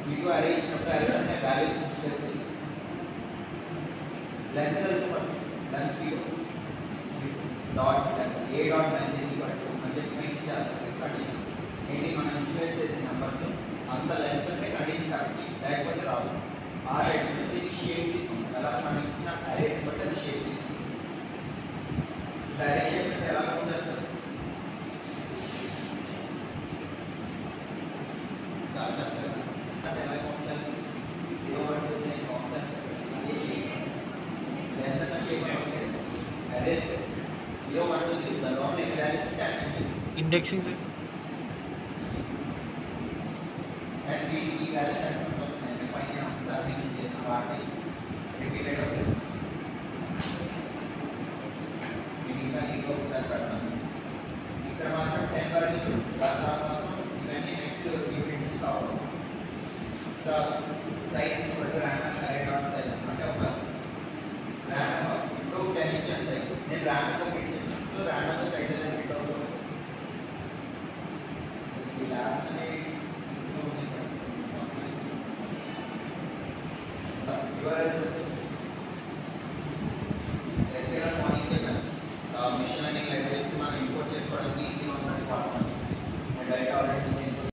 మీకు అరే ఇచ్చినప్పుడు అరే అనే వాల్యూస్ పుష్ చేసేసి లెంత్ తెలుసుకోండి. Length dot length A dot length is equal to అని చెప్పి మెన్షన్ చేస్తాం. కండిషన్ ఏంటి, మనం ఇన్షియలైజ్ చేసిన నెంబర్స్ అంత లెంత్ ఉంటే కండిషన్ కరెక్ట్, లేకపోతే రాదు. ఆ రేట్ దీనికి షేప్ తీసుకుంటాం. ఎలా మనం ఇచ్చిన అరేస్ బట్టి అది షేప్ తీసుకుంటాం. అరే షేప్ అంటే ఎలా కౌంట్ చేస్తారు సార్ చెప్తారా? ఎలా కౌంట్ చేస్తారు? 0 1 2 3 కౌంట్ చేస్తారు. అదే షేప్ లెంత్ అన్న షేప్ అరేస్ 0 1 2 3 దాని లోపల ఎన్ని వాల్యూస్ ఉంటే అన్ని ఇండెక్సింగ్ అండ్ ఈ వాల్యూస్ అంటే వస్తున్నాయి. పైన ఒకసారి నేను చేసిన వాటిని రిపీటెడ్ చేస్తాను. ఇంకా ఒకసారి పెడతాను. ఇక్కడ మాత్రం 10 వరకు చూడు. దాని తర్వాత మాత్రం ఇవన్నీ నెక్స్ట్ యూనిట్ నుంచి కావాలి. సైజ్ ర్యాండమ్ అరే డాట్ సైజ్ అంటే ఒక ర్యాండమ్ ఇప్పుడు 10 ఇచ్చాను సైజ్, నేను ర్యాండమ్గా పెట్టాను. సో ర్యాండమ్గా సైజ్ అనేది ఫిట్ అవుతుంది. ఈ ల్యాబ్స్ అనేవి ఎస్కేఎల్ మార్నింగ్ చెప్పాను. మిషన్ లెర్నింగ్ లైబ్రరీస్ మనం ఇంపోర్ట్ చేసుకోవడానికి ఈజీగా ఉంటుంది. వాడతాం. నేను డైరెక్ట్ ఆల్రెడీ